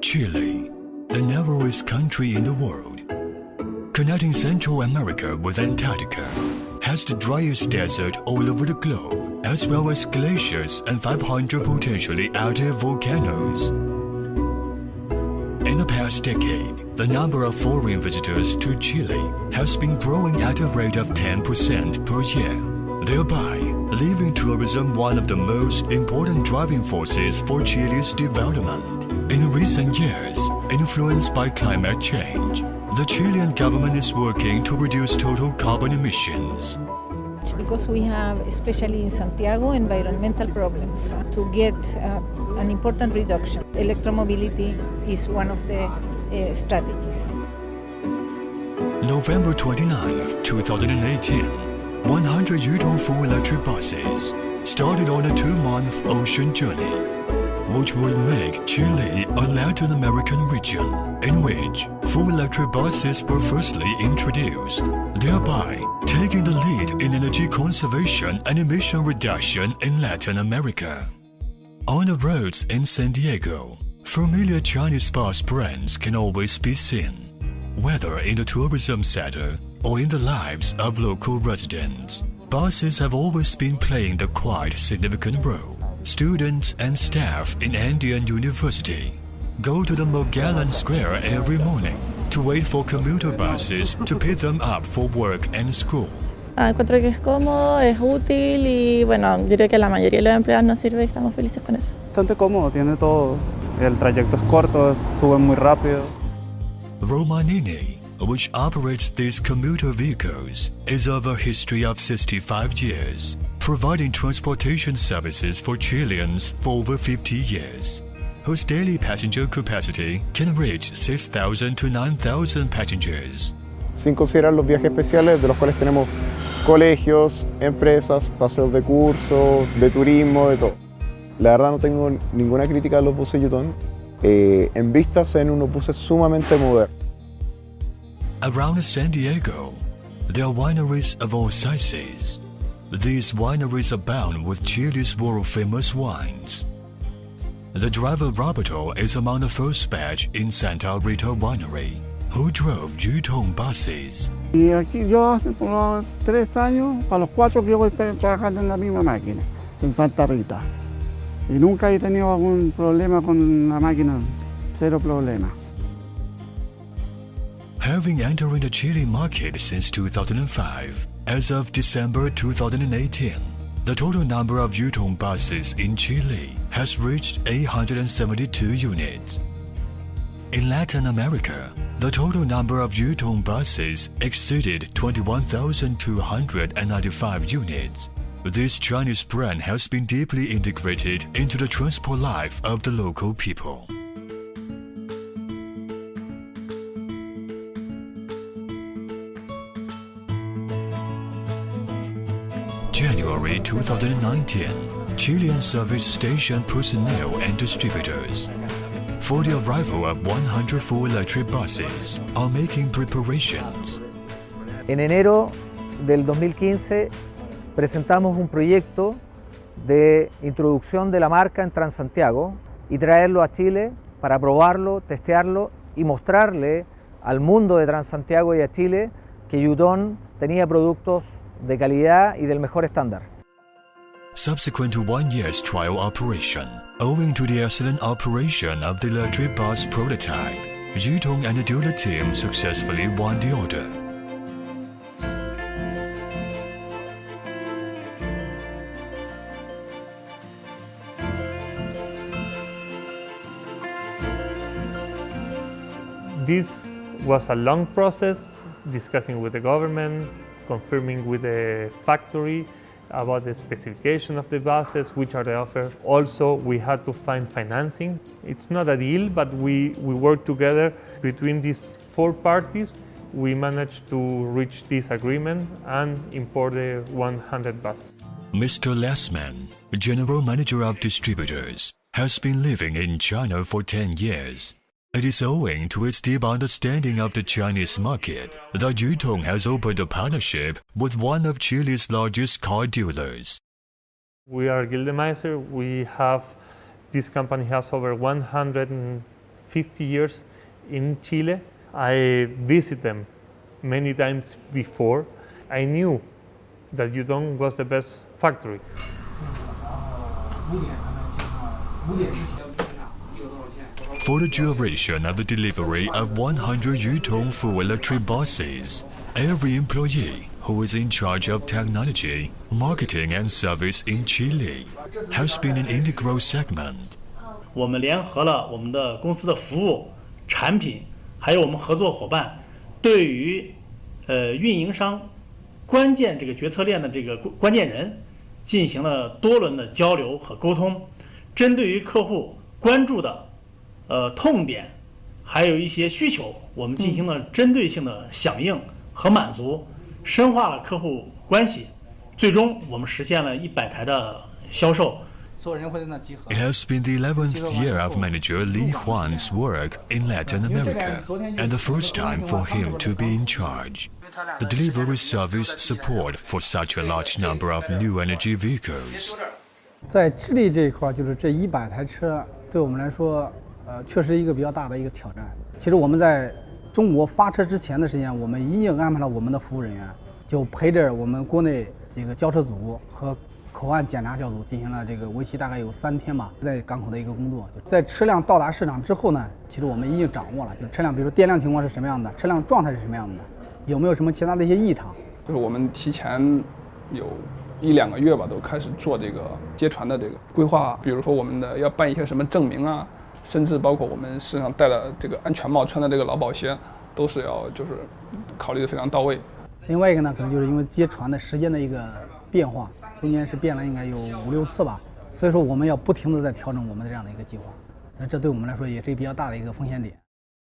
Chile, the narrowest country in the world, connecting Central America with Antarctica, has the driest desert all over the globe, as well as glaciers and 500 potentially active volcanoes. In the past decade, the number of foreign visitors to Chile has been growing at a rate of 10% per year, thereby leaving tourism one of the most important driving forces for Chile's development. In recent years, influenced by climate change, the Chilean government is working to reduce total carbon emissions. Because we have, especially in Santiago, environmental problems to get an important reduction. Electromobility is one of the strategies. November 29, 2018, 100 Yutong full electric buses started on a 2-month ocean journey, which would make Chile a Latin American region in which full electric buses were firstly introduced, thereby taking the lead in energy conservation and emission reduction in Latin America. On the roads in Santiago, familiar Chinese bus brands can always be seen, whether in the tourism sector or in the lives of local residents. Buses have always been playing the quite significant role. Students and staff in Andean University go to the Magellan Square every morning to wait for commuter buses to pick them up for work and school. Encuentro que es cómodo, es útil y bueno, diría que la mayoría de los empleados nos sirve y estamos felices con eso. Bastante cómodo, tiene todo. El trayecto es corto, suben muy rápido. Romanini, which operates these commuter vehicles, is of a history of 65 years, providing transportation services for Chileans for over 50 years, whose daily passenger capacity can reach 6,000 to 9,000 passengers. Sin considerar los viajes especiales, de los cuales tenemos colegios, empresas, paseos de curso, de turismo, de todo. La verdad no tengo ninguna crítica a los buses Yutong. En vista se ven unos buses sumamente modernos. Around San Diego, there are wineries of all sizes. These wineries abound with Chile's world-famous wines. The driver Roberto is among the first batch in Santa Rita Winery, who drove Yutong buses. Y aquí yo hace unos 3 años, para los 4 que yo voy trabajando en la misma máquina, en Santa Rita. Y nunca he tenido algún problema con la máquina, cero problema. Having entered the Chile market since 2005, as of December 2018, the total number of Yutong buses in Chile has reached 872 units. In Latin America, the total number of Yutong buses exceeded 21,295 units. This Chinese brand has been deeply integrated into the transport life of the local people. January 2019, Chilean service station personnel and distributors, for the arrival of 100 full electric buses, are making preparations. En enero del 2015 presentamos un proyecto de introducción de la marca en Transantiago y traerlo a Chile para probarlo, testearlo y mostrarle al mundo de Transantiago y a Chile que Yutong tenía productos de calidad y del mejor estándar. Subsequent to 1 year's trial operation, owing to the excellent operation of the electric bus prototype, Yutong and the dealer team successfully won the order. This was a long process, discussing with the government, confirming with the factory about the specification of the buses, which are the offers. Also, we had to find financing. It's not a deal, but we work together between these 4 parties. We managed to reach this agreement and import the 100 buses. Mr. Lessman, General Manager of Distributors, has been living in China for 10 years. It is owing to its deep understanding of the Chinese market that Yutong has opened a partnership with one of Chile's largest car dealers. We are Gildemeister. This company has over 150 50 years in Chile. I visited them many times before. I knew that Yutong was the best factory. For the duration of the delivery of 100 Yutong full electric buses, every employee who is in charge of technology, marketing and service in Chile has been an integral segment. 我们联合了我们的公司的服务、产品，还有我们合作伙伴，对于运营商关键这个决策链的这个关键人进行了多轮的交流和沟通，针对于客户关注的痛点，还有一些需求，我们进行了针对性的响应和满足，深化了客户关系，最终我们实现了100台的销售。It has been the 11th year of manager Li Huan's work in Latin America, and the first time for him to be in charge. The delivery service support for such a large number of new energy vehicles. 在智利这一块，就是这100台车，对我们来说，确实一个比较大的一个挑战。其实我们在中国发车之前的时间，我们已经安排了我们的服务人员，就陪着我们国内这个交车组和口岸检查小组进行了这个为期大概有3天吧，在港口的一个工作。在车辆到达市场之后呢，其实我们已经掌握了，就是车辆比如说电量情况是什么样的，车辆状态是什么样的，有没有什么其他的一些异常。就是我们提前有1-2个月吧，都开始做这个接传的这个规划，比如说我们的要办一些什么证明啊，甚至包括我们身上戴的这个安全帽、穿的这个劳保鞋，都是要就是考虑的非常到位。另外一个呢，可能就是因为接传的时间的一个变化，中间是变了应该有5-6次吧，所以说我们要不停地在调整我们的这样的一个计划，那这对我们来说也是比较大的一个风险点。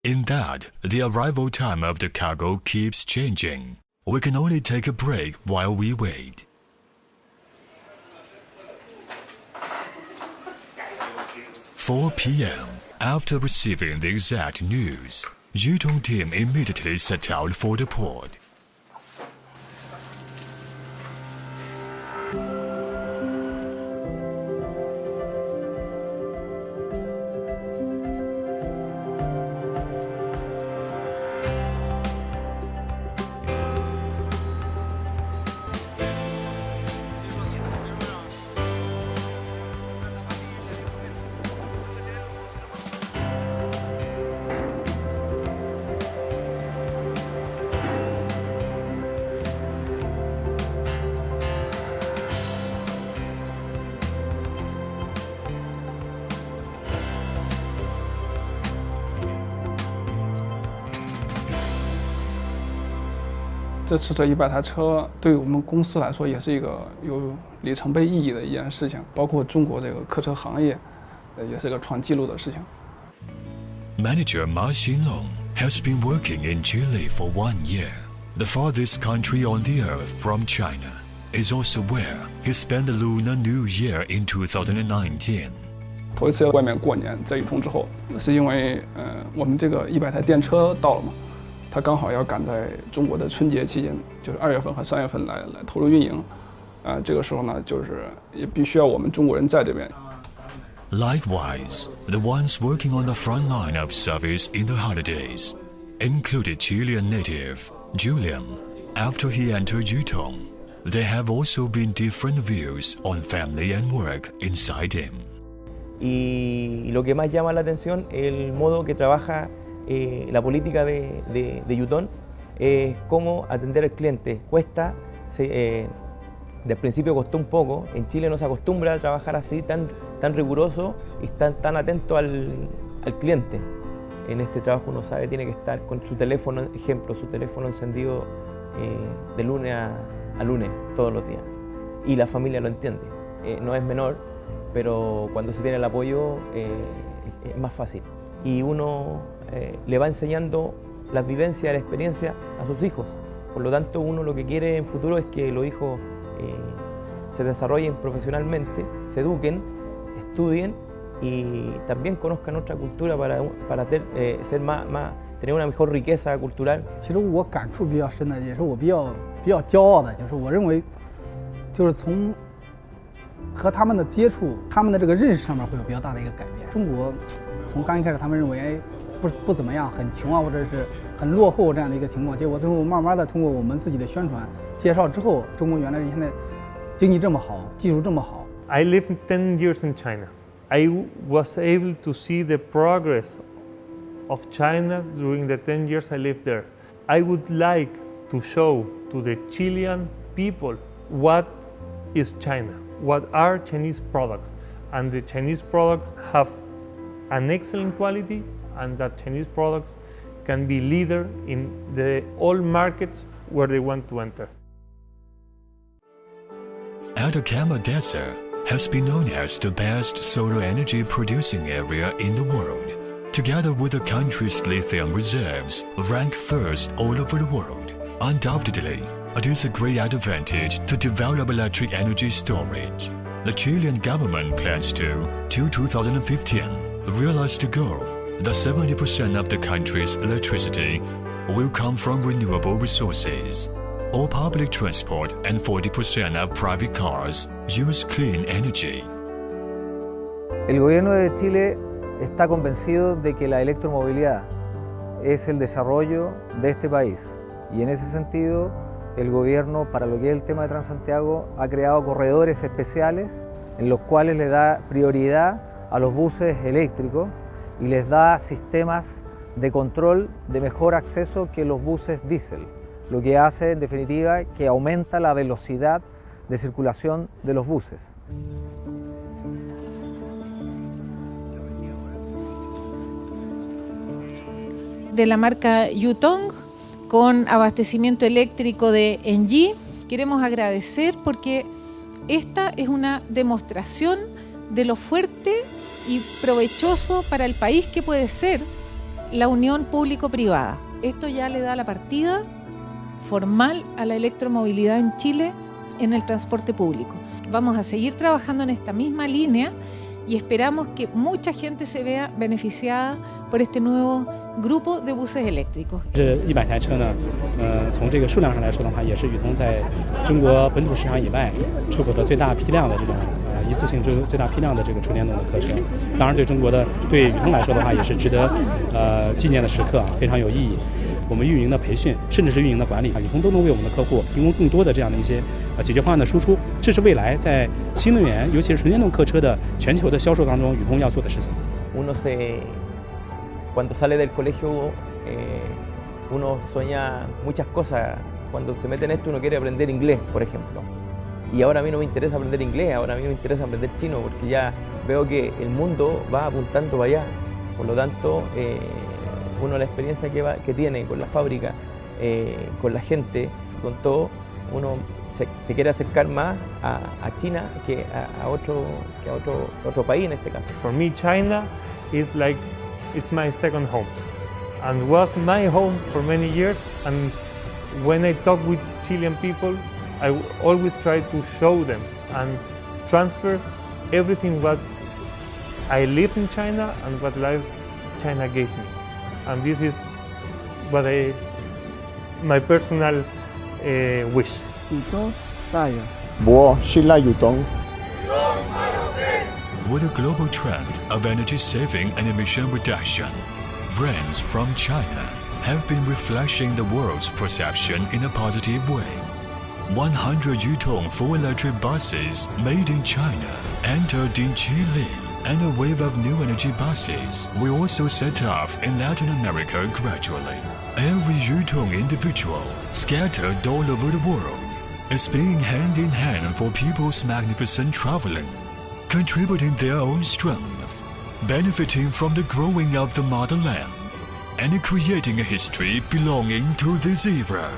In that, the arrival time of the cargo keeps changing. We can only take a break while we wait. 4 p.m. After receiving the exact news, Yutong team immediately set out for the port.这次这100台车对于我们公司来说也是一个有里程碑意义的一件事情，包括中国这个客车行业，也是个创纪录的事情。Manager Ma Xinlong has been working in Chile for 1 year. The farthest country on the earth from China is also where he spent the Lunar New Year in 2019. 头一次在外面过年，在Yutong之后，是因为我们这个100台电车到了嘛。它刚好要赶在中国的春节期间，就是2月份和3月份来投入运营，这个时候呢，就是也必须要我们中国人在这边。Likewise, the ones working on the front line of service in the holidays included Chilean native Julian. After he entered Yutong, there have also been different views on family and work inside him. Y lo que más llama la atención es el modo que trabaja la política de Yutong, es cómo atender al cliente. Cuesta, del principio costó un poco, en Chile no se acostumbra a trabajar así, tan riguroso y tan atento al cliente. En este trabajo uno sabe, tiene que estar con su teléfono, ejemplo, su teléfono encendido de lunes a lunes, todos los días. Y la familia lo entiende. No es menor, pero cuando se tiene el apoyo es más fácil. Y uno le va enseñando las vivencias, la experiencia a sus hijos. Por lo tanto, uno lo que quiere en futuro es que los hijos se desarrollen profesionalmente, se eduquen, estudien y también conozcan nuestra cultura para ser tener una mejor riqueza cultural. 其实我感触比较深的，也是我比较骄傲的，就是我认为，就是从和他们的接触，他们的这个认识上面会有比较大的一个改变。中国从刚一开始他们认为不怎么样，很穷啊，或者是很落后这样的一个情况，结果最后慢慢的通过我们自己的宣传介绍之后，中国原来现在经济这么好，技术这么好。I lived 10 years in China. I was able to see the progress of China during the 10 years I lived there. I would like to show to the Chilean people what is China, what are Chinese products, and the Chinese products have an excellent quality, and that Chinese products can be leader in all markets where they want to enter. Atacama Desert has been known as the best solar energy producing area in the world. Together with the country's lithium reserves, rank first all over the world. Undoubtedly, it is a great advantage to develop electric energy storage. The Chilean government plans to, till 2015, realize the goal that 70% of the country's electricity will come from renewable resources. All public transport and 40% of private cars use clean energy. El gobierno de Chile está convencido de que la electromovilidad es el desarrollo de este país, y en ese sentido el gobierno, para lo que es el tema de Transantiago, ha creado corredores especiales en los cuales le da prioridad a los buses eléctricos y les da sistemas de control de mejor acceso que los buses diésel, lo que hace en definitiva que aumenta la velocidad de circulación de los buses. De la marca Yutong, con abastecimiento eléctrico de Engie. Queremos agradecer porque esta es una demostración de lo fuerte y provechoso para el país que puede ser la unión público-privada. Esto ya le da la partida formal a la electromovilidad en Chile en el transporte público. Vamos a seguir trabajando en esta misma línea y esperamos que mucha gente se vea beneficiada por este nuevo grupo de buses eléctricos. 这100台车呢，从这个数量上来说的话，也是Yutong在中国本土市场以外出口的最大批量的这种一次性最大批量的这个纯电动的客车。当然，对Yutong来说的话，也是值得纪念的时刻，非常有意义。我们运营的培训，甚至是运营的管理，Yutong都能为我们的客户提供更多的这样的一些解决方案的输出。这是未来在新能源，尤其是纯电动客车的全球的销售当中，Yutong要做的事情。Cuando sale del colegio uno sueña muchas cosas. Cuando se mete en esto uno quiere aprender inglés, por ejemplo. Y ahora a mí no me interesa aprender inglés, ahora a mí me interesa aprender chino, porque ya veo que el mundo va apuntando para allá. Por lo tanto, uno la experiencia que tiene con la fábrica, con la gente, con todo, uno se quiere acercar más a China que a otro país en este caso. For me, China is like it's my second home, and was my home for many years. And when I talk with Chilean people, I always try to show them and transfer everything what I lived in China and what life China gave me. And this is what my personal wish. With a global trend of energy saving and emission reduction, brands from China have been refreshing the world's perception in a positive way. 100 Yutong full electric buses made in China entered in Chile, and a wave of new energy buses will also set off in Latin America gradually. Every Yutong individual, scattered all over the world, is being hand in hand for people's magnificent traveling, contributing their own strength, benefiting from the growing of the motherland, and creating a history belonging to this era.